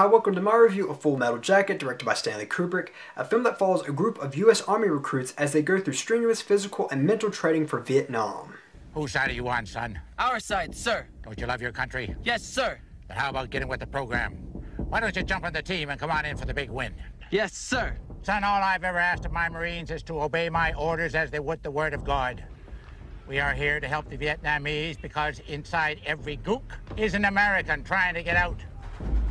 Hi, welcome to my review of Full Metal Jacket, directed by Stanley Kubrick, a film that follows a group of U.S. Army recruits as they go through strenuous physical and mental training for Vietnam. Whose side are you on, son? Our side, sir. Don't you love your country? Yes, sir. Then how about getting with the program? Why don't you jump on the team and come on in for the big win? Yes, sir. Son, all I've ever asked of my Marines is to obey my orders as they would the word of God. We are here to help the Vietnamese because inside every gook is an American trying to get out.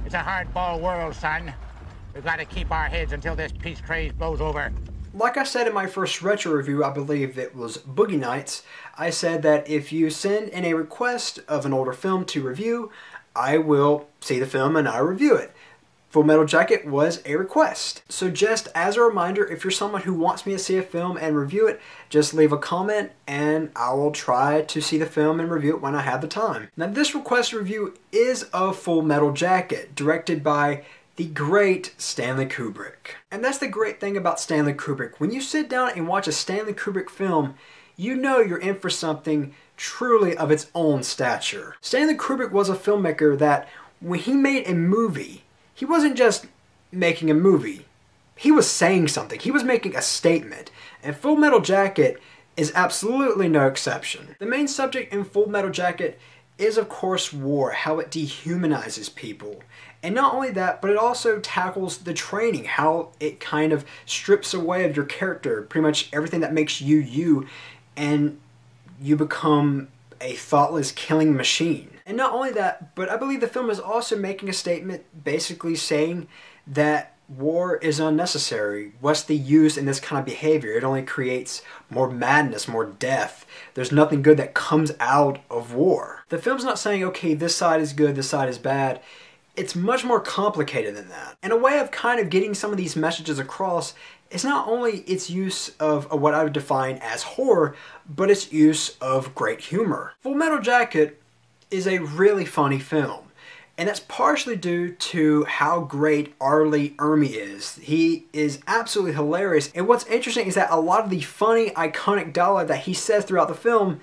It's a hardball world, son. We've got to keep our heads until this peace craze blows over. Like I said in my first retro review, I believe it was Boogie Nights, I said that if you send in a request of an older film to review, I will see the film and I review it. Full Metal Jacket was a request. So just as a reminder, if you're someone who wants me to see a film and review it, just leave a comment and I will try to see the film and review it when I have the time. Now this request review is of Full Metal Jacket, directed by the great Stanley Kubrick. And that's the great thing about Stanley Kubrick. When you sit down and watch a Stanley Kubrick film, you know you're in for something truly of its own stature. Stanley Kubrick was a filmmaker that when he made a movie, he wasn't just making a movie. He was saying something. He was making a statement. And Full Metal Jacket is absolutely no exception. The main subject in Full Metal Jacket is, of course, war, how it dehumanizes people. And not only that, but it also tackles the training, how it kind of strips away of your character, pretty much everything that makes you you, and you become a thoughtless killing machine. And not only that, but I believe the film is also making a statement basically saying that war is unnecessary. What's the use in this kind of behavior? It only creates more madness, more death. There's nothing good that comes out of war. The film's not saying, okay, this side is good, this side is bad. It's much more complicated than that. And a way of kind of getting some of these messages across is not only its use of what I would define as horror, but its use of great humor. Full Metal Jacket is a really funny film. And that's partially due to how great Arliss Ermey is. He is absolutely hilarious. And what's interesting is that a lot of the funny, iconic dialogue that he says throughout the film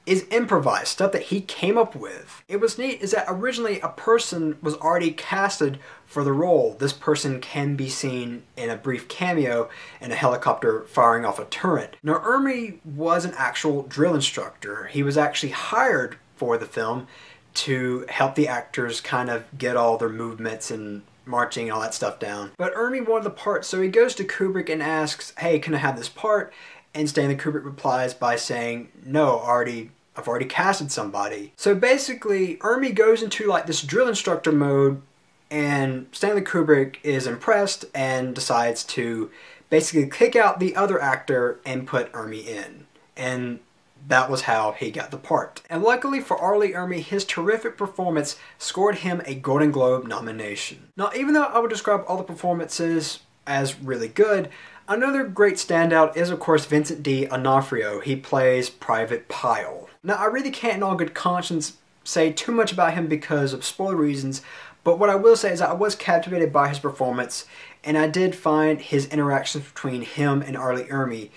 is improvised, stuff that he came up with. And what's neat is that originally a person was already casted for the role. This person can be seen in a brief cameo in a helicopter firing off a turret. Now Ermey was an actual drill instructor. He was actually hired for the film to help the actors kind of get all their movements and marching and all that stuff down. But Ermey wanted the part, so he goes to Kubrick and asks, hey, can I have this part? And Stanley Kubrick replies by saying, no, I've already casted somebody. So basically, Ermey goes into like this drill instructor mode, and Stanley Kubrick is impressed and decides to basically kick out the other actor and put Ermey in. And that was how he got the part. And luckily for Arliss Ermey, his terrific performance scored him a Golden Globe nomination. Now, even though I would describe all the performances as really good, another great standout is, of course, Vincent D'Onofrio. He plays Private Pyle. Now, I really can't in all good conscience say too much about him because of spoiler reasons, but what I will say is that I was captivated by his performance, and I did find his interactions between him and Arliss Ermey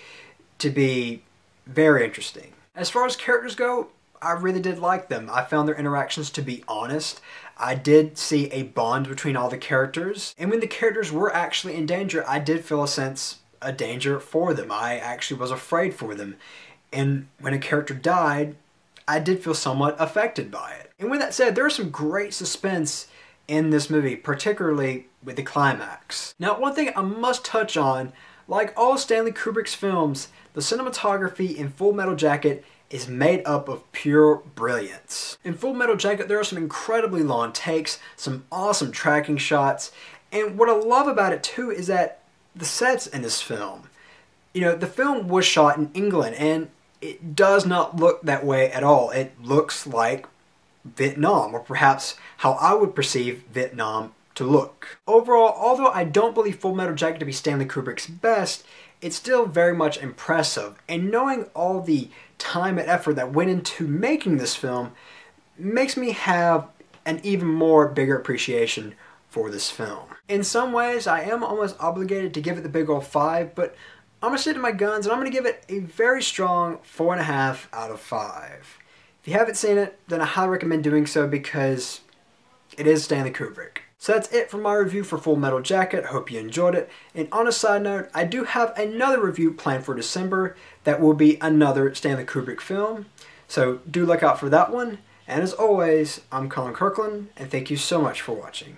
to be very interesting. As far as characters go, I really did like them. I found their interactions to be honest. I did see a bond between all the characters, and when the characters were actually in danger, I did feel a sense of danger for them. I actually was afraid for them. And when a character died, I did feel somewhat affected by it. And with that said, there is some great suspense in this movie, particularly with the climax. Now, one thing I must touch on, like all Stanley Kubrick's films, the cinematography in Full Metal Jacket is made up of pure brilliance. In Full Metal Jacket, there are some incredibly long takes, some awesome tracking shots, and what I love about it too is that the sets in this film, you know, the film was shot in England, and it does not look that way at all. It looks like Vietnam, or perhaps how I would perceive Vietnam to look. Overall, although I don't believe Full Metal Jacket to be Stanley Kubrick's best, it's still very much impressive. And knowing all the time and effort that went into making this film makes me have an even more bigger appreciation for this film. In some ways, I am almost obligated to give it the big old 5, but I'm going to stick to my guns and I'm going to give it a very strong 4.5 out of 5. If you haven't seen it, then I highly recommend doing so because it is Stanley Kubrick. So that's it for my review for Full Metal Jacket. Hope you enjoyed it. And on a side note, I do have another review planned for December that will be another Stanley Kubrick film. So do look out for that one. And as always, I'm Colyn Kirkland, and thank you so much for watching.